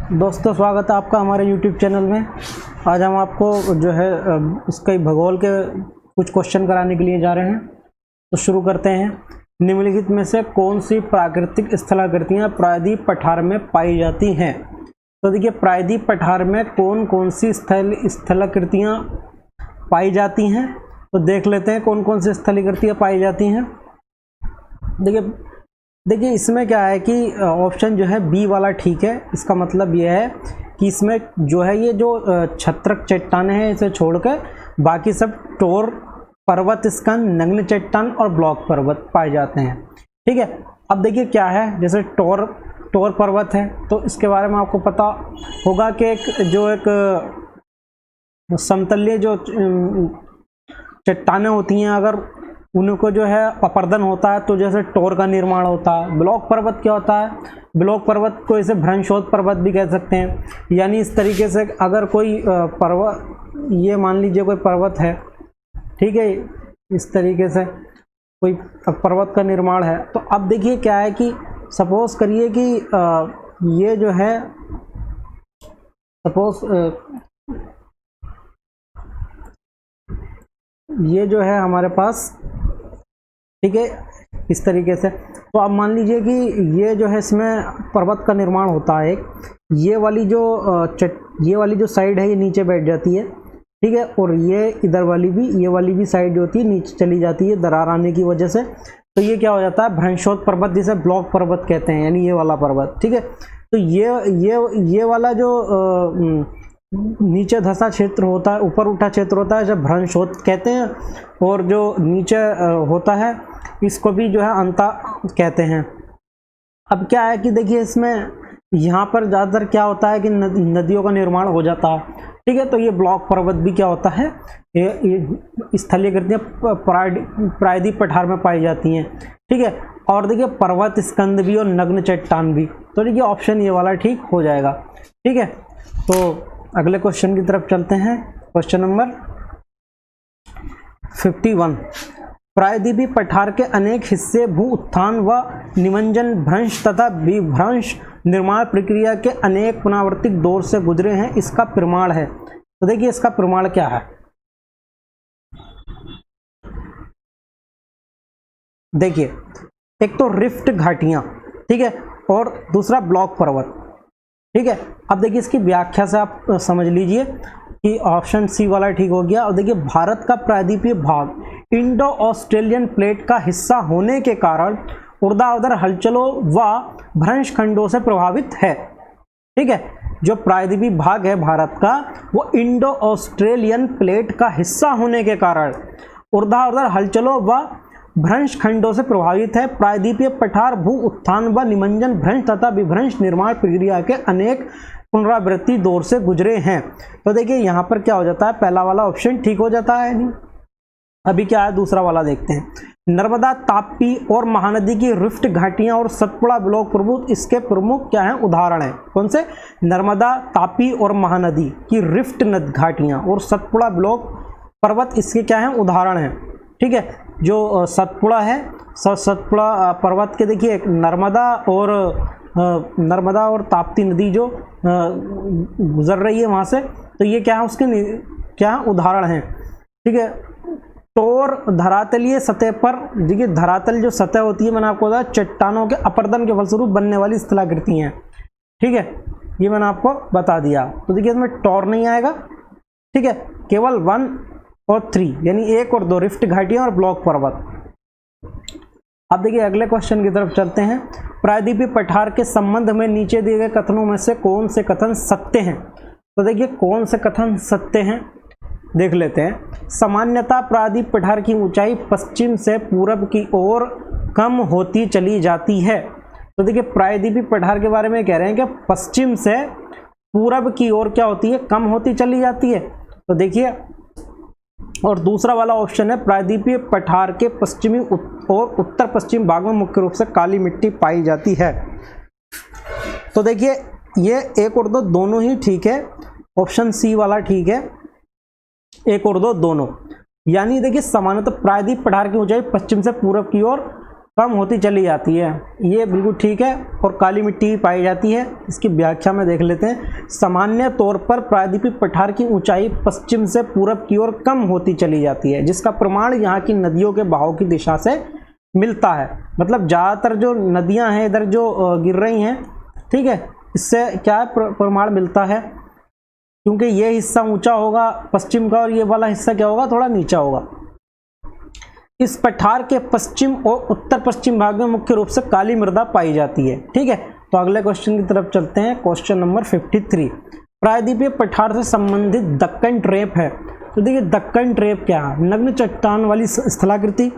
दोस्तों, स्वागत है आपका हमारे YouTube चैनल में। आज हम आपको जो है इसका भूगोल के कुछ क्वेश्चन कराने के लिए जा रहे हैं। तो शुरू करते हैं। निम्नलिखित में से कौन सी प्राकृतिक स्थलाकृतियाँ प्रायद्वीप पठार में पाई जाती हैं? तो देखिए, प्रायद्वीप पठार में कौन कौन सी स्थलाकृतियाँ पाई जाती हैं, तो देख लेते हैं कौन कौन सी स्थलाकृतियाँ पाई जाती हैं। देखिए इसमें क्या है कि ऑप्शन जो है बी वाला ठीक है। इसका मतलब यह है कि इसमें जो है ये जो छत्रक चट्टानें हैं इसे छोड़कर बाकी सब टोर पर्वत स्कंद, नग्न चट्टान और ब्लॉक पर्वत पाए जाते हैं। ठीक है, अब देखिए क्या है, जैसे टोर पर्वत है तो इसके बारे में आपको पता होगा कि एक समतलीय जो चट्टानें होती हैं, अगर उनको जो है अपर्दन होता है तो जैसे टोर का निर्माण होता है। ब्लॉक पर्वत क्या होता है? ब्लॉक पर्वत को इसे भ्रंशोत पर्वत भी कह सकते हैं। यानी इस तरीके से अगर कोई पर्वत, ये मान लीजिए कोई पर्वत है, ठीक है, इस तरीके से कोई पर्वत का निर्माण है। तो अब देखिए क्या है कि सपोज करिए कि ये जो है ये जो है हमारे पास, ठीक है, इस तरीके से। तो अब मान लीजिए कि ये जो है इसमें पर्वत का निर्माण होता है। ये वाली जो साइड है ये नीचे बैठ जाती है, ठीक है, और ये इधर वाली भी, ये वाली भी साइड जो होती है नीचे चली जाती है दरार आने की वजह से। तो ये क्या हो जाता है? भ्रंशोत पर्वत, जिसे ब्लॉक पर्वत कहते हैं, यानी ये वाला पर्वत। ठीक है, तो ये वाला जो नीचे धसा क्षेत्र होता है, ऊपर उठा क्षेत्र होता है, जब भ्रंशोत कहते हैं। और जो नीचे होता है इसको भी जो है अंता कहते हैं। अब क्या है कि देखिए इसमें यहाँ पर ज़्यादातर क्या होता है कि नदियों का निर्माण हो जाता है। ठीक है, तो ये ब्लॉक पर्वत भी क्या होता है, ये स्थलीयकृतियाँ प्रायद्वीप पठार में पाई जाती हैं। ठीक है, और देखिए पर्वत स्कंद भी और नग्न चट्टान भी। तो देखिए ऑप्शन ये वाला ठीक हो जाएगा। ठीक है, तो अगले क्वेश्चन की तरफ चलते हैं। Question number 51। प्रायद्वीपीय पठार के अनेक हिस्से भू उत्थान व निमज्जन, भ्रंश तथा विभ्रंश निर्माण प्रक्रिया के अनेक पुनरावृत्तिक दौर से गुजरे हैं, इसका प्रमाण है। तो देखिए इसका प्रमाण क्या है। देखिए, एक तो रिफ्ट घाटियां, ठीक है, और दूसरा ब्लॉक पर्वत। ठीक है, अब देखिए इसकी व्याख्या से आप समझ लीजिए कि ऑप्शन सी वाला ठीक हो गया। और देखिए, भारत का प्रायद्वीपीय भाग इंडो ऑस्ट्रेलियन प्लेट का हिस्सा होने के कारण ऊर्ध्वाधर हलचलों व भ्रंश खंडों से प्रभावित है। ठीक है, जो प्रायद्वीपीय भाग है भारत का, वो इंडो ऑस्ट्रेलियन प्लेट का हिस्सा होने के कारण ऊर्ध्वाधर हलचलों व भ्रंश खंडों से प्रभावित है। प्रायद्वीपीय पठार भू उत्थान व निमज्जन, भ्रंश तथा विभ्रंश निर्माण प्रक्रिया के अनेक पुनरावृत्ति दौर से गुजरे हैं। तो देखिए यहाँ पर क्या हो जाता है, पहला वाला ऑप्शन ठीक हो जाता है। नहीं, अभी क्या है, दूसरा वाला देखते हैं। नर्मदा, ताप्ती और महानदी की रिफ्ट घाटियां और सतपुड़ा ब्लॉक पर्वत इसके प्रमुख क्या हैं, उदाहरण हैं। कौन से? नर्मदा, तापी और महानदी की रिफ्ट घाटियां और सतपुड़ा ब्लॉक पर्वत इसके क्या हैं, उदाहरण हैं। ठीक है, जो सतपुड़ा है, सतपुड़ा पर्वत के देखिए नर्मदा और ताप्ती नदी जो गुजर रही है वहाँ से, तो ये क्या है, उसके क्या है, उदाहरण हैं। ठीक है, टोर धरातलीय सतह पर, देखिए धरातल जो सतह होती है, मैंने आपको बताया चट्टानों के अपर्दन के फलस्वरूप बनने वाली स्थलाकृति हैं। ठीक है, ये मैंने आपको बता दिया। तो देखिए इसमें टोर नहीं आएगा। ठीक है, केवल 1 और 3 यानी 1 और 2 रिफ्ट घाटियां और ब्लॉक पर्वत। अब देखिए अगले क्वेश्चन की तरफ चलते हैं। प्रायद्वीपीय पठार के संबंध में नीचे दिए गए कथनों में से कौन से कथन सत्य हैं? तो देखिए कौन से कथन सत्य हैं, देख लेते हैं। सामान्यतः प्रायद्वीपीय पठार की ऊंचाई पश्चिम से पूरब की ओर कम होती चली जाती है। तो देखिए प्रायद्वीपीय पठार के बारे में कह रहे हैं कि पश्चिम से पूरब की ओर क्या होती है, कम होती चली जाती है। तो देखिए, और दूसरा वाला ऑप्शन है प्रायद्वीपीय पठार के पश्चिमी और उत्तर पश्चिम भाग में मुख्य रूप से काली मिट्टी पाई जाती है। तो देखिए ये 1 और 2 दोनों ही ठीक है। ऑप्शन सी वाला ठीक है, 1 और 2 दोनों। यानी देखिए सामान्यतः प्रायद्वीपीय पठार की ऊंचाई पश्चिम से पूरब की ओर कम होती चली जाती है, ये बिल्कुल ठीक है। और काली मिट्टी पाई जाती है, इसकी व्याख्या में देख लेते हैं। सामान्य तौर पर प्रायद्वीपीय पठार की ऊंचाई पश्चिम से पूरब की ओर कम होती चली जाती है, जिसका प्रमाण यहाँ की नदियों के बहाव की दिशा से मिलता है। मतलब ज़्यादातर जो नदियाँ हैं इधर जो गिर रही हैं, ठीक है, इससे क्या प्रमाण मिलता है, क्योंकि ये हिस्सा ऊंचा होगा पश्चिम का और ये वाला हिस्सा क्या होगा, थोड़ा नीचा होगा। इस पठार के पश्चिम और उत्तर पश्चिम भाग में मुख्य रूप से काली मृदा पाई जाती है। ठीक है, तो अगले क्वेश्चन की तरफ चलते हैं। क्वेश्चन नंबर 53, प्रायद्वीपीय पठार से संबंधित दक्कन ट्रेप है। तो देखिए दक्कन ट्रेप क्या है, नग्न चट्टान वाली स्थलाकृति,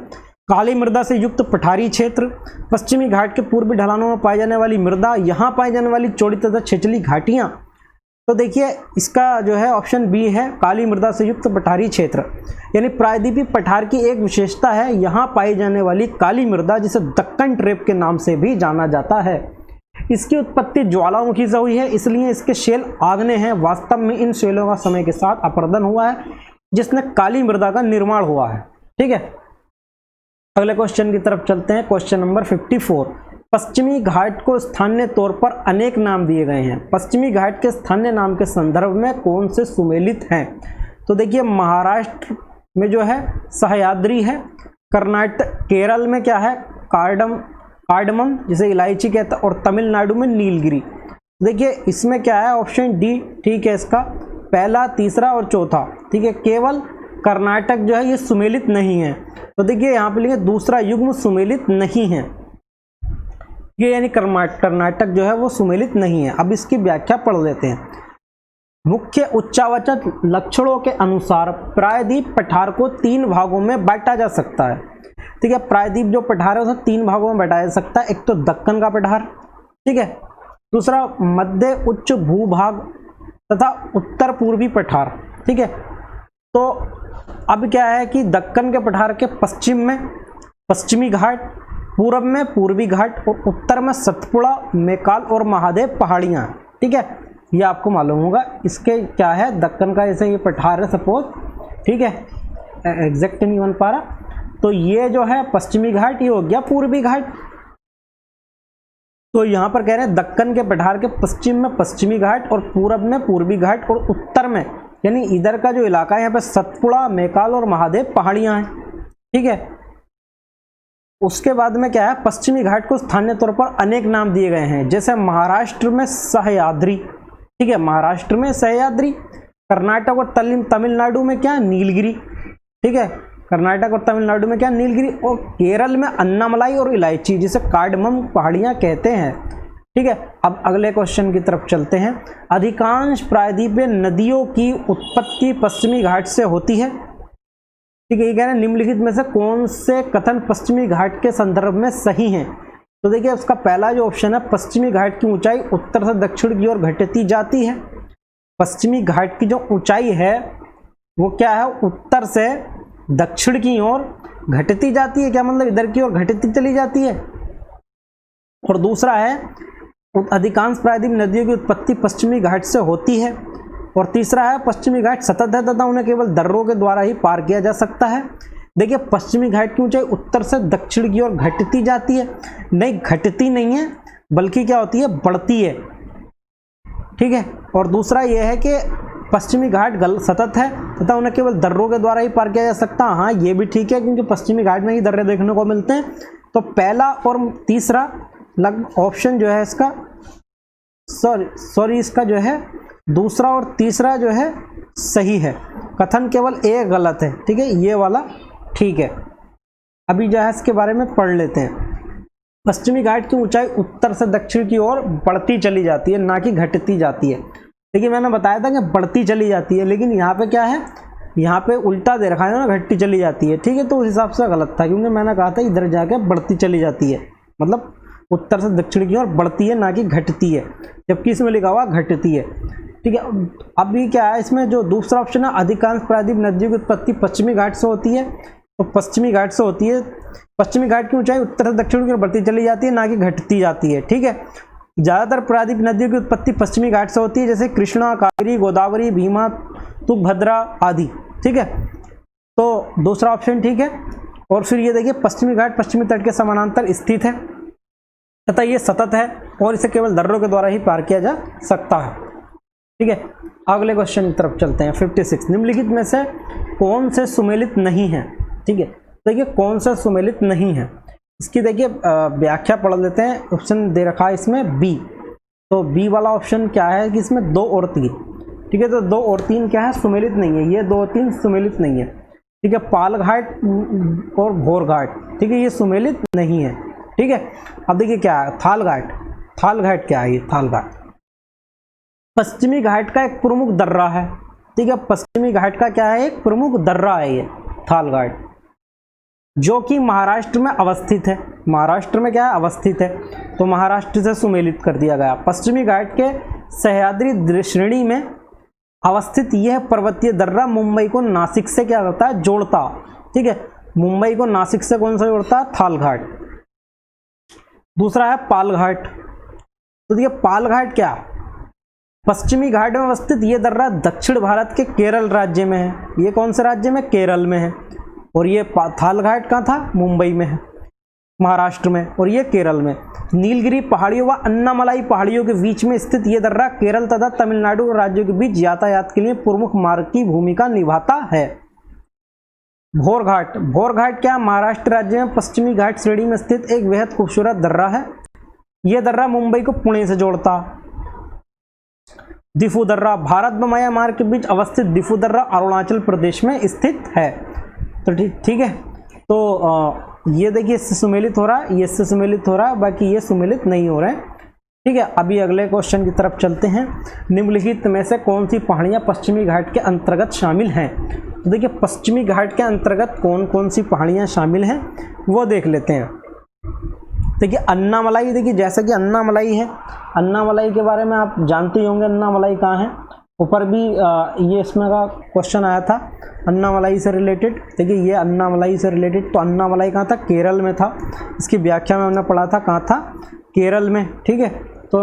काली मृदा से युक्त पठारी क्षेत्र, पश्चिमी घाट के पूर्वी ढलानों में पाई जाने वाली मृदा, यहाँ पाई जाने वाली चौड़ी तथा छिछली घाटियाँ। तो देखिए इसका जो है ऑप्शन बी है, काली मृदा से युक्त पठारी क्षेत्र। यानी प्रायद्वीपीय पठार की एक विशेषता है यहाँ पाई जाने वाली काली मृदा, जिसे दक्कन ट्रेप के नाम से भी जाना जाता है। इसकी उत्पत्ति ज्वालामुखी से हुई है, इसलिए इसके शेल आग्नेय हैं। वास्तव में इन शेलों का समय के साथ अपरदन हुआ है, जिसने काली मृदा का निर्माण हुआ है। ठीक है, अगले क्वेश्चन की तरफ चलते हैं। क्वेश्चन नंबर 54, पश्चिमी घाट को स्थानीय तौर पर अनेक नाम दिए गए हैं। पश्चिमी घाट के स्थानीय नाम के संदर्भ में कौन से सुमेलित हैं? तो देखिए महाराष्ट्र में जो है सह्याद्री है, कर्नाटक केरल में क्या है, कार्डमम जिसे इलायची कहता है, और तमिलनाडु में नीलगिरी। देखिए इसमें क्या है, ऑप्शन डी ठीक है इसका, पहला, तीसरा और चौथा। ठीक है, केवल कर्नाटक जो है ये सुमेलित नहीं है। तो देखिए यहाँ पे लिखे दूसरा युग्म सुमेलित नहीं है, ये यानी कर्नाटक जो है वो सुमेलित नहीं है। अब इसकी व्याख्या पढ़ लेते हैं। मुख्य उच्चावाचक लक्षणों के अनुसार प्रायद्वीप पठार को 3 भागों में बांटा जा सकता है। ठीक है, प्रायद्वीप जो पठार है उसे 3 भागों में बांटा जा सकता है। एक तो दक्कन का पठार, ठीक है, दूसरा मध्य उच्च भूभाग तथा उत्तर पूर्वी पठार। ठीक है, तो अब क्या है कि दक्कन के पठार के पश्चिम में पश्चिमी घाट, पूरब में पूर्वी घाट और उत्तर में सतपुड़ा, मेकाल और महादेव पहाड़ियाँ। ठीक है, ये आपको मालूम होगा। इसके क्या है, दक्कन का जैसे ये पठार है सपोज, ठीक है, एग्जैक्ट नहीं बन पा रहा, तो ये जो है पश्चिमी घाट, ये हो गया पूर्वी घाट। तो यहाँ पर कह रहे हैं दक्कन के पठार के पश्चिम में पश्चिमी घाट और पूरब में पूर्वी घाट और उत्तर में, यानी इधर का जो इलाका है यहाँ पे सतपुड़ा, मेकाल और महादेव पहाड़ियाँ हैं। ठीक है, उसके बाद में क्या है, पश्चिमी घाट को स्थानीय तौर पर अनेक नाम दिए गए हैं, जैसे महाराष्ट्र में सह्याद्री। ठीक है, महाराष्ट्र में सह्याद्री, कर्नाटक और तमिलनाडु में क्या, नीलगिरी। ठीक है, कर्नाटक और तमिलनाडु में क्या, नीलगिरी, और केरल में अन्नामलाई और इलायची, जिसे कार्डमम पहाड़ियाँ कहते हैं। ठीक है, अब अगले क्वेश्चन की तरफ चलते हैं। अधिकांश प्रायद्वीपीय नदियों की उत्पत्ति पश्चिमी घाट से होती है। ठीक है, ये कह रहे हैं निम्नलिखित में से कौन से कथन पश्चिमी घाट के संदर्भ में सही हैं? तो देखिए उसका पहला जो ऑप्शन है, पश्चिमी घाट की ऊंचाई उत्तर से दक्षिण की ओर घटती जाती है। पश्चिमी घाट की जो ऊंचाई है वो क्या है, उत्तर से दक्षिण की ओर घटती जाती है। क्या मतलब, इधर की ओर घटती चली जाती है। और दूसरा है, अधिकांश प्रायद्वीप नदियों की उत्पत्ति पश्चिमी घाट से होती है। और तीसरा है, पश्चिमी घाट सतत है तथा उन्हें केवल दर्रों के द्वारा ही पार किया जा सकता है। देखिए पश्चिमी घाट की ऊंचाई उत्तर से दक्षिण की ओर घटती जाती है, नहीं घटती नहीं है बल्कि क्या होती है, बढ़ती है। ठीक है, और दूसरा यह है कि पश्चिमी घाट सतत है तथा उन्हें केवल दर्रों के द्वारा ही पार किया जा सकता है। हाँ ये भी ठीक है, क्योंकि पश्चिमी घाट में ही दर्रे देखने को मिलते हैं। तो पहला और तीसरा ऑप्शन जो है इसका, सॉरी इसका जो है दूसरा और तीसरा जो है सही है, कथन केवल एक गलत है। ठीक है, ये वाला ठीक है। अभी जो है इसके बारे में पढ़ लेते हैं। पश्चिमी घाट की ऊंचाई उत्तर से दक्षिण की ओर बढ़ती चली जाती है, ना कि घटती जाती है। देखिए मैंने बताया था कि बढ़ती चली जाती है, लेकिन यहाँ पे क्या है, यहाँ पे उल्टा दे रखा है ना, घटती चली जाती है। ठीक है, तो उस हिसाब से गलत था, क्योंकि मैंने कहा था इधर जाके बढ़ती चली जाती है, मतलब उत्तर से दक्षिण की ओर बढ़ती है ना कि घटती है, जबकि इसमें लिखा हुआ घटती है। ठीक है, अभी क्या है इसमें जो दूसरा ऑप्शन है, अधिकांश प्रायद्वीप नदियों की उत्पत्ति पश्चिमी घाट से होती है, तो पश्चिमी घाट से होती है। पश्चिमी घाट की ऊंचाई उत्तर से दक्षिण की ओर बढ़ती चली जाती है, ना कि घटती जाती है। ठीक है, ज़्यादातर प्रायद्वीप नदियों की उत्पत्ति पश्चिमी घाट से होती है, जैसे कृष्णा, कावेरी, गोदावरी, भीमा, तुंगभद्रा आदि। ठीक है, तो दूसरा ऑप्शन ठीक है। और फिर ये देखिए पश्चिमी घाट पश्चिमी तट के समानांतर स्थित है तथा ये सतत है और इसे केवल दर्रों के द्वारा ही पार किया जा सकता है। ठीक है, अगले क्वेश्चन की तरफ चलते हैं। 56 निम्नलिखित में से कौन से सुमेलित नहीं है। ठीक है, देखिए कौन सा सुमेलित नहीं है, इसकी देखिए व्याख्या पढ़ लेते हैं। ऑप्शन दे रखा है इसमें बी, तो बी वाला ऑप्शन क्या है कि इसमें 2 और 3। ठीक है, तो 2 और 3 क्या है, सुमेलित नहीं है, ये 2 और 3 सुमेलित नहीं है। ठीक है, पाल घाट और भोर घाट, ठीक है, ये सुमेलित नहीं है। ठीक है, अब देखिए क्या है, थाल घाट। थाल घाट क्या है, ये थाल घाट पश्चिमी घाट का एक प्रमुख दर्रा है। ठीक है, पश्चिमी घाट का क्या है, एक प्रमुख दर्रा है ये थाल घाट, जो कि महाराष्ट्र में अवस्थित है। महाराष्ट्र में क्या है, अवस्थित है, तो महाराष्ट्र से सुमेलित कर दिया गया। पश्चिमी घाट के सह्याद्री श्रेणी में अवस्थित यह पर्वतीय दर्रा मुंबई को नासिक से क्या करता है, जोड़ता। ठीक है, मुंबई को नासिक से कौन सा जोड़ता है, थाल घाट। दूसरा है पाल घाट, तो देखिए पाल घाट क्या, पश्चिमी घाट में अवस्थित यह दर्रा दक्षिण भारत के केरल राज्य में है। ये कौन से राज्य में, केरल में है। और ये थाल घाट कहाँ था, मुंबई में है, महाराष्ट्र में, और ये केरल में। नीलगिरी पहाड़ियों व अन्नामलाई पहाड़ियों के बीच में स्थित यह दर्रा केरल तथा तमिलनाडु राज्यों के बीच यातायात के लिए प्रमुख मार्ग की भूमिका निभाता है। भोर घाट, भोर घाट क्या, महाराष्ट्र राज्य में पश्चिमी घाट श्रेणी में स्थित एक बेहद खूबसूरत दर्रा है। यह दर्रा मुंबई को पुणे से जोड़ता। दिफू दर्रा, भारत व म्यांमार मार्ग के बीच अवस्थित दिफू दर्रा अरुणाचल प्रदेश में स्थित है। तो ठीक है, तो ये देखिए इससे सुमेलित हो रहा है, ये इससे सुमेलित हो रहा है, बाकी ये सुमेलित नहीं हो रहे हैं। ठीक है, अभी अगले क्वेश्चन की तरफ चलते हैं। निम्नलिखित में से कौन सी पहाड़ियाँ पश्चिमी घाट के अंतर्गत शामिल हैं। तो देखिए पश्चिमी घाट के अंतर्गत कौन कौन सी पहाड़ियाँ शामिल हैं वो देख लेते हैं। देखिए अन्नामलाई, देखिए जैसा कि अन्नामलाई है, अन्नामलाई के बारे में आप जानते ही होंगे, अन्नामलाई कहाँ है, ऊपर भी ये इसमें का क्वेश्चन आया था अन्नामलाई से रिलेटेड। देखिए ये अन्नामलाई से रिलेटेड, तो अन्नामलाई कहाँ था, केरल में था। इसकी व्याख्या में हमने पढ़ा था, कहाँ था, केरल में। ठीक है, तो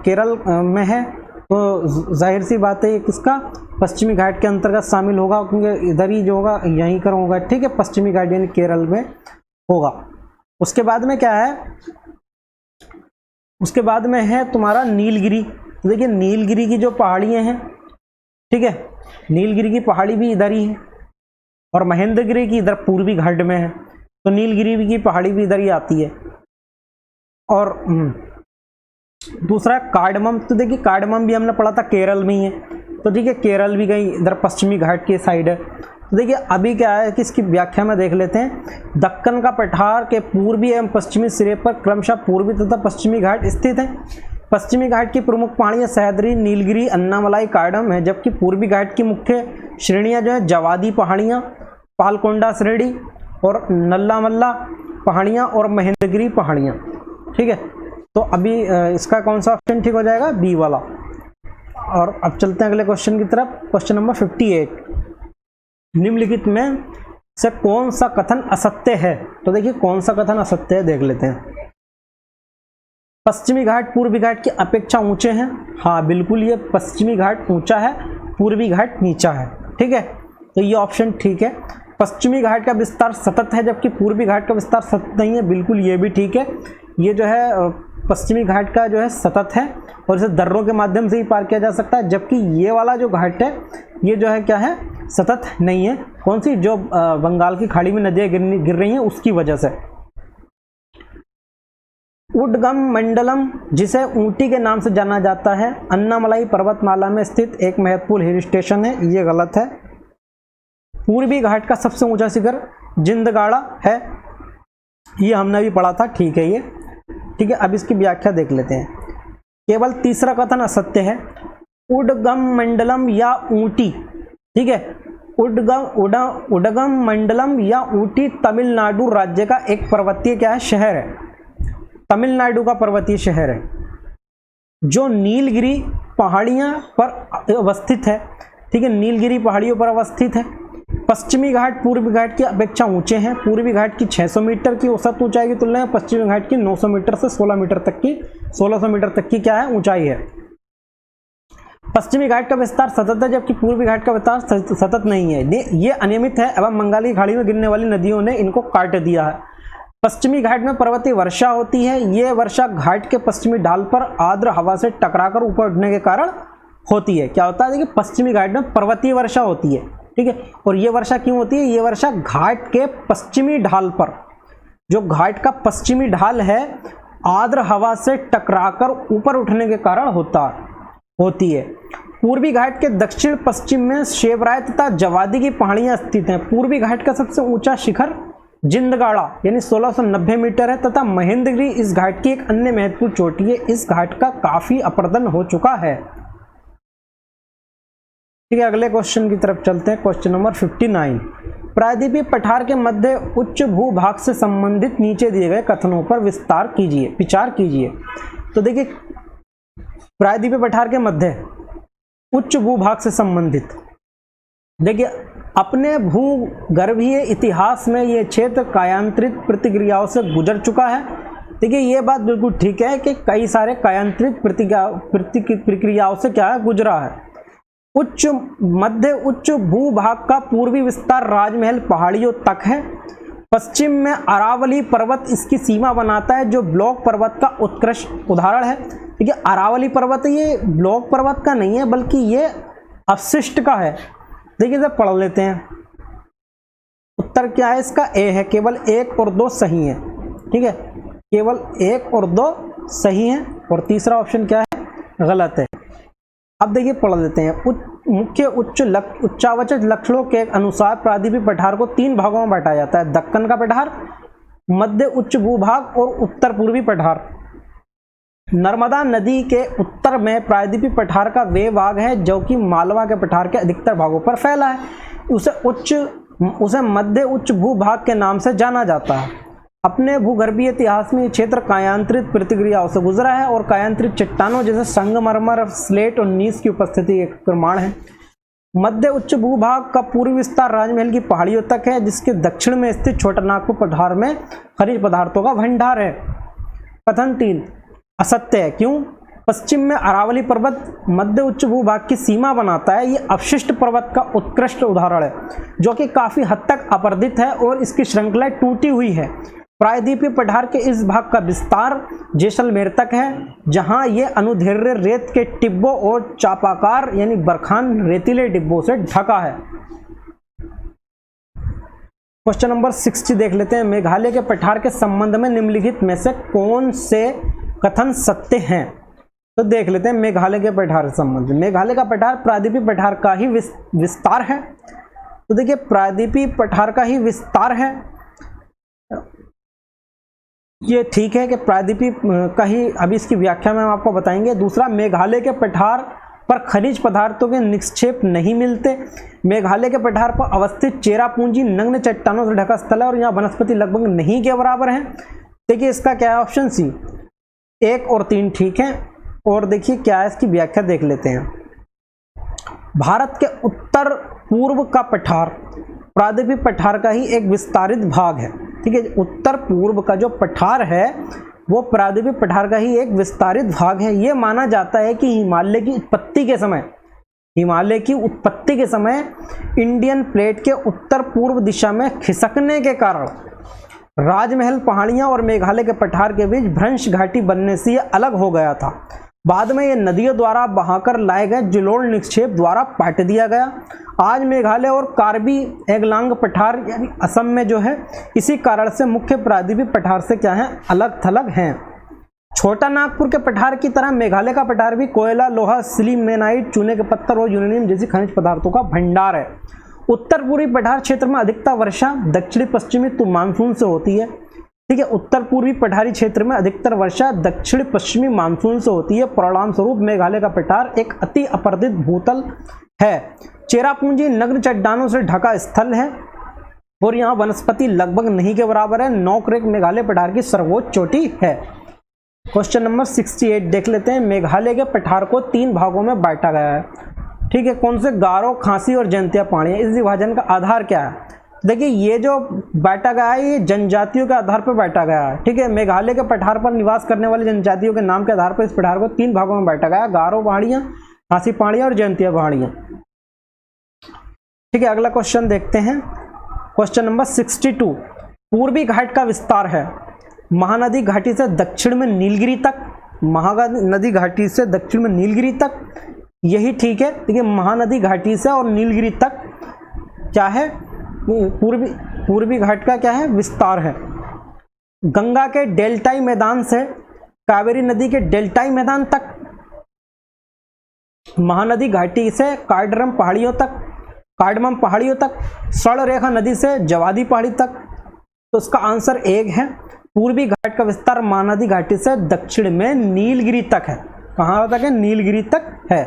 केरल में है, तो जाहिर सी बात है किसका, पश्चिमी घाट के अंतर्गत शामिल होगा, क्योंकि इधर ही जो होगा यहीं कर होगा। ठीक है, पश्चिमी घाट यानी केरल में होगा। उसके बाद में क्या है, उसके बाद में है तुम्हारा नीलगिरी। तो देखिए नीलगिरी की जो पहाड़ियाँ हैं, ठीक है, नीलगिरी की पहाड़ी भी इधर ही है, और महेंद्रगिरी की इधर पूर्वी घाट में है, तो नीलगिरी की पहाड़ी भी इधर ही आती है। और दूसरा कार्डमम, तो देखिए कार्डमम भी हमने पढ़ा था केरल में ही है, तो ठीक है, केरल भी कहीं इधर पश्चिमी घाट के साइड है। तो देखिए अभी क्या है कि इसकी व्याख्या में देख लेते हैं। दक्कन का पठार के पूर्वी एवं पश्चिमी सिरे पर क्रमशः पूर्वी तथा पश्चिमी घाट स्थित है। पश्चिमी घाट की प्रमुख पहाड़ियाँ सह्याद्री, नीलगिरी, अन्नामलाई, कार्डम है, जबकि पूर्वी घाट की मुख्य श्रेणियाँ जो है जवादी पहाड़ियाँ, पालकोंडा श्रेणी और नल्लामल्ला पहाड़ियाँ और महेंद्रगिरी पहाड़ियाँ। ठीक है, तो अभी इसका कौन सा ऑप्शन ठीक हो जाएगा, बी वाला। और अब चलते हैं अगले क्वेश्चन की तरफ। क्वेश्चन नंबर 58, निम्नलिखित में से कौन सा कथन असत्य है। तो देखिए कौन सा कथन असत्य है देख लेते हैं। पश्चिमी घाट पूर्वी घाट की अपेक्षा ऊंचे हैं। हाँ बिल्कुल, ये पश्चिमी घाट ऊंचा है, पूर्वी घाट नीचा है। ठीक है, तो ये ऑप्शन ठीक है। पश्चिमी घाट का विस्तार सतत है, जबकि पूर्वी घाट का विस्तार सतत नहीं है। बिल्कुल ये भी ठीक है। ये जो है पश्चिमी घाट का जो है सतत है और इसे दर्रों के माध्यम से ही पार किया जा सकता है, जबकि ये वाला जो घाट है ये जो है क्या है, सतत नहीं है। कौन सी, जो बंगाल की खाड़ी में नदियाँ गिर रही हैं उसकी वजह से। उडगम मंडलम, जिसे ऊटी के नाम से जाना जाता है, अन्नामलाई पर्वतमाला में स्थित एक महत्वपूर्ण हिल स्टेशन है। ये गलत है। पूर्वी घाट का सबसे ऊंचा शिखर जिंदगाड़ा है, ये हमने भी पढ़ा था। ठीक है ये ठीक है। अब इसकी व्याख्या देख लेते हैं। केवल तीसरा कथन असत्य है। उडगम मंडलम या ऊटी, ठीक है, उडगम मंडलम या ऊटी तमिलनाडु राज्य का एक पर्वतीय क्या है, शहर है। तमिलनाडु का पर्वतीय शहर है जो नीलगिरी पहाड़ियां पर अवस्थित है। ठीक है, नीलगिरी पहाड़ियों पर अवस्थित है। पश्चिमी घाट पूर्वी घाट की अपेक्षा ऊंचे हैं। पूर्वी घाट की 600 मीटर की औसत ऊंचाई की तुलना में पश्चिमी घाट की 900 मीटर से 1600 मीटर तक की क्या है ऊंचाई है। पश्चिमी घाट का विस्तार सतत है जबकि पूर्वी घाट का विस्तार सतत नहीं है। ये अनियमित है एवं बंगाल की खाड़ी में गिरने वाली नदियों ने इनको काट दिया है। पश्चिमी घाट में पर्वतीय वर्षा होती है। ये वर्षा घाट के पश्चिमी ढाल पर आर्द्र हवा से टकराकर ऊपर उठने के कारण होती है। क्या होता है? देखिए, पश्चिमी घाट में पर्वतीय वर्षा होती है, ठीक है। और ये वर्षा क्यों होती है? ये वर्षा घाट के पश्चिमी ढाल पर, जो घाट का पश्चिमी ढाल है, आर्द्र हवा से टकराकर ऊपर उठने के कारण होती है। पूर्वी घाट के दक्षिण पश्चिम में शेवराय तथा जवादी की पहाड़ियां स्थित हैं। पूर्वी घाट का सबसे ऊंचा शिखर जिंदगाड़ा यानी 1690 मीटर है तथा महेंद्रगिरी इस घाट की एक अन्य महत्वपूर्ण चोटी है। इस घाट का काफी अपरदन हो चुका है। ठीक है, अगले क्वेश्चन की तरफ चलते हैं। Question number 59। प्रायद्वीपीय पठार के मध्य उच्च भूभाग से संबंधित नीचे दिए गए कथनों पर विचार कीजिए। तो देखिए, प्रायद्वीपीय पठार के मध्य उच्च भूभाग से संबंधित, देखिए, अपने भूगर्भीय इतिहास में यह क्षेत्र कायांतरित प्रतिक्रियाओं से गुजर चुका है। देखिए, ये बात बिल्कुल ठीक है कि कई सारे कायांतरित प्रक्रियाओं से क्या है, गुजरा है। मध्य उच्च भूभाग का पूर्वी विस्तार राजमहल पहाड़ियों तक है। पश्चिम में अरावली पर्वत इसकी सीमा बनाता है, जो ब्लॉक पर्वत का उत्कृष्ट उदाहरण है। ठीक है, अरावली पर्वत ये ब्लॉक पर्वत का नहीं है बल्कि ये अवशिष्ट का है। देखिए, इसे पढ़ लेते हैं। उत्तर क्या है इसका? ए है। केवल 1 और 2 सही है। ठीक है, केवल 1 और 2 सही है और तीसरा ऑप्शन क्या है? गलत है। अब देखिए, पढ़ लेते हैं। मुख्य उच्चावचक लक्षणों के अनुसार प्रायद्वीपीय पठार को 3 भागों में बांटा जाता है: दक्कन का पठार, मध्य उच्च भूभाग और उत्तर पूर्वी पठार। नर्मदा नदी के उत्तर में प्रायद्वीपीय पठार का वे भाग है जो कि मालवा के पठार के अधिकतर भागों पर फैला है। उसे मध्य उच्च भूभाग के नाम से जाना जाता है। अपने भूगर्भीय इतिहास में क्षेत्र कायांतरित प्रतिक्रियाओं से गुजरा है और कायांतरित चट्टानों जैसे संगमरमर, स्लेट और नीस की उपस्थिति एक प्रमाण है। मध्य उच्च भूभाग का पूर्वी विस्तार राजमहल की पहाड़ियों तक है, जिसके दक्षिण में स्थित छोटानागपुर पठार में खनिज पदार्थों का भंडार है। कथन 3 असत्य है। क्यों? पश्चिम में अरावली पर्वत मध्य उच्च भूभाग की सीमा बनाता है। ये अवशिष्ट पर्वत का उत्कृष्ट उदाहरण है जो कि काफी हद तक अपरदित है और इसकी श्रृंखला टूटी हुई है। प्रायद्वीपीय पठार के इस भाग का विस्तार जैसलमेर तक है, जहां ये अनुदैर्घ्य रेत के टिब्बों और चापाकार यानी बरखान रेतीले डिब्बों से ढका है। क्वेश्चन नंबर 60 देख लेते हैं। मेघालय के पठार के संबंध में निम्नलिखित में से कौन से कथन सत्य हैं? तो देख लेते हैं मेघालय के पठार के संबंध में। मेघालय का पठार प्रायद्वीपीय पठार का ही विस्तार है। तो देखिए, प्रायद्वीपीय पठार का ही विस्तार है, ये ठीक है कि प्रायद्वीपीय का ही। अभी इसकी व्याख्या में हम आपको बताएंगे। दूसरा, मेघालय के पठार पर खनिज पदार्थों के निक्षेप नहीं मिलते। मेघालय के पठार पर अवस्थित चेरापूंजी नग्न चट्टानों से ढका स्थल है और यहाँ वनस्पति लगभग नहीं के बराबर है। देखिए, इसका क्या है? Option C. 1 और 3 ठीक है। और देखिए क्या है इसकी व्याख्या, देख लेते हैं। भारत के उत्तर पूर्व का पठार प्रायद्वीपीय पठार का ही एक विस्तारित भाग है। ठीक है, उत्तर पूर्व का जो पठार है वो प्रायद्वीपीय पठार का ही एक विस्तारित भाग है। ये माना जाता है कि हिमालय की उत्पत्ति के समय इंडियन प्लेट के उत्तर पूर्व दिशा में खिसकने के कारण राजमहल पहाड़ियां और मेघालय के पठार के बीच भ्रंश घाटी बनने से यह अलग हो गया था। बाद में यह नदियों द्वारा बहाकर लाए गए जलोढ़ निक्षेप द्वारा पाट दिया गया। आज मेघालय और कार्बी एंगलांग पठार यानी असम में जो है, इसी कारण से मुख्य प्रायद्वीपीय पठार से क्या है? अलग थलग हैं। छोटा नागपुर के पठार की तरह मेघालय का पठार भी कोयला, लोहा, सिलीमेनाइट, चूने के पत्थर और यूरेनियम जैसी खनिज पदार्थों का भंडार है। उत्तर पूर्वी पठार क्षेत्र में अधिकतर वर्षा दक्षिणी पश्चिमी मानसून से होती है। ठीक है, उत्तर पूर्वी पठारी क्षेत्र में अधिकतर वर्षा दक्षिण पश्चिमी मानसून से होती है। परिणाम स्वरूप मेघालय का पठार एक अति अपरदित भूतल है। चेरापूंजी नग्न चट्टानों से ढका स्थल है और यहाँ वनस्पति लगभग नहीं के बराबर है। नोकरेक मेघालय पठार की सर्वोच्च चोटी है। क्वेश्चन नंबर 68 देख लेते हैं। मेघालय के पठार को 3 भागों में बांटा गया है। ठीक है, कौन से? गारो, खासी और जयंतिया पहाड़ियां। इस विभाजन का आधार क्या है? देखिए, ये जो बांटा गया है ये जनजातियों के आधार पर बांटा गया है। ठीक है, मेघालय के पठार पर निवास करने वाली जनजातियों के नाम के आधार पर इस पठार को 3 भागों में बांटा गया है। गारो पहाड़ियां, खासी पहाड़ियाँ और जयंतिया पहाड़ियाँ। ठीक है, अगला क्वेश्चन देखते हैं। क्वेश्चन नंबर 62, पूर्वी घाट का विस्तार है महानदी घाटी से दक्षिण में नीलगिरी तक। महानदी घाटी से दक्षिण में नीलगिरी तक, यही ठीक है। देखिए महानदी घाटी से और नीलगिरी तक क्या है, पूर्वी घाट का क्या है, विस्तार है। गंगा के डेल्टाई मैदान से कावेरी नदी के डेल्टाई मैदान तक, महानदी घाटी से कार्डरम पहाड़ियों तक, कार्डमम पहाड़ियों तक, स्वर्ण रेखा नदी से जवादी पहाड़ी तक। तो इसका आंसर एक है, पूर्वी घाट का विस्तार महानदी घाटी से दक्षिण में नीलगिरी तक है। कहां तक है, नीलगिरी तक है।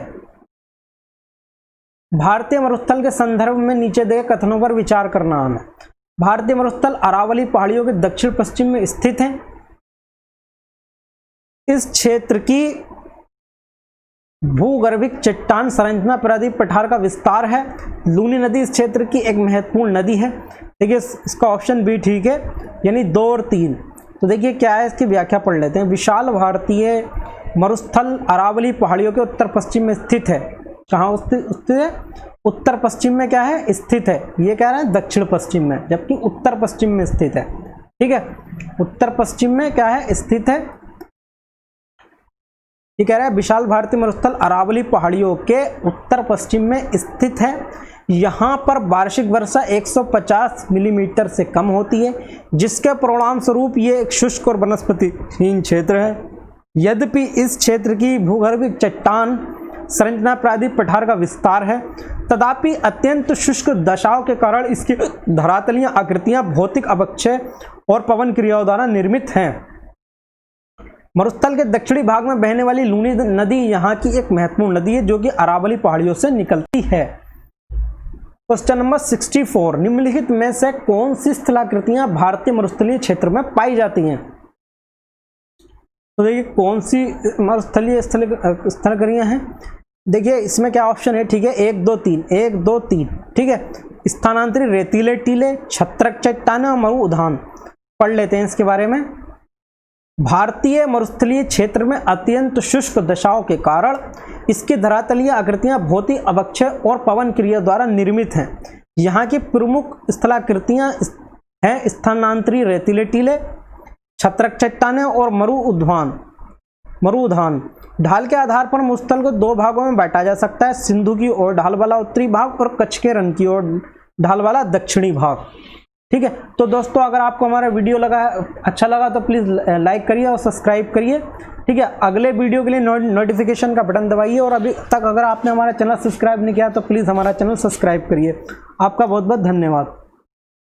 भारतीय मरुस्थल के संदर्भ में नीचे दिए कथनों पर विचार करना है। भारतीय मरुस्थल अरावली पहाड़ियों के दक्षिण पश्चिम में स्थित है। इस क्षेत्र की भूगर्भिक चट्टान संरचना प्रायद्वीप पठार का विस्तार है। लूनी नदी इस क्षेत्र की एक महत्वपूर्ण नदी है। देखिए इसका ऑप्शन बी ठीक है, यानी 2 और 3। तो देखिए क्या है, इसकी व्याख्या पढ़ लेते हैं। विशाल भारतीय मरुस्थल अरावली पहाड़ियों के उत्तर पश्चिम में स्थित है। कहाँ स्थित है, उत्तर पश्चिम में क्या है, स्थित है। ये कह रहा है दक्षिण पश्चिम में, जबकि उत्तर पश्चिम में स्थित है। ठीक है, उत्तर पश्चिम में क्या है, स्थित है। ये कह रहा है विशाल भारतीय मरुस्थल अरावली पहाड़ियों के उत्तर पश्चिम में स्थित है। यहाँ पर वार्षिक वर्षा 150 मिलीमीटर से कम होती है, जिसके परिणाम स्वरूप ये एक शुष्क और वनस्पतिहीन क्षेत्र है। यद्यपि इस क्षेत्र की भूगर्भिक चट्टान संरचना प्रायद्वीप पठार का विस्तार है, तथापि अत्यंत शुष्क दशाओं के कारण इसकी धरातलीय आकृतियां भौतिक अवक्षय और पवन क्रियाओं द्वारा निर्मित हैं। मरुस्थल के दक्षिणी भाग में बहने वाली लूनी नदी यहाँ की एक महत्वपूर्ण नदी है, जो कि अरावली पहाड़ियों से निकलती है। क्वेश्चन नंबर 64, निम्नलिखित में से कौन सी स्थलाकृतियां भारतीय मरुस्थलीय क्षेत्र में पाई जाती हैं। तो देखिए कौन सी मरुस्थलीय स्थलाकृतियां हैं। देखिए इसमें क्या ऑप्शन है, ठीक है, 1 2 3, 1 2 3। ठीक है, स्थानांतरित रेतीले टीले, छत्रक चट्टानें और मरु उद्यान। पढ़ लेते हैं इसके बारे में। भारतीय मरुस्थलीय क्षेत्र में अत्यंत शुष्क दशाओं के कारण इसकी धरातलीय आकृतियां भौतिक अवक्षय और पवन क्रिया द्वारा निर्मित हैं। यहाँ की प्रमुख स्थलाकृतियां हैं स्थानांतरित रेतीले टीले, छत्रक चट्टानें और मरु उद्यान। ढाल के आधार पर मरुस्थल को 2 भागों में बांटा जा सकता है, सिंधु की ओर ढाल वाला उत्तरी भाग और कच्छ के रण की ओर ढाल वाला दक्षिणी भाग। ठीक है, तो दोस्तों अगर आपको हमारा वीडियो अच्छा लगा तो प्लीज़ लाइक करिए और सब्सक्राइब करिए। ठीक है, अगले वीडियो के लिए नोटिफिकेशन का बटन दबाइए, और अभी तक अगर आपने हमारा चैनल सब्सक्राइब नहीं किया तो प्लीज़ हमारा चैनल सब्सक्राइब करिए। आपका बहुत बहुत धन्यवाद।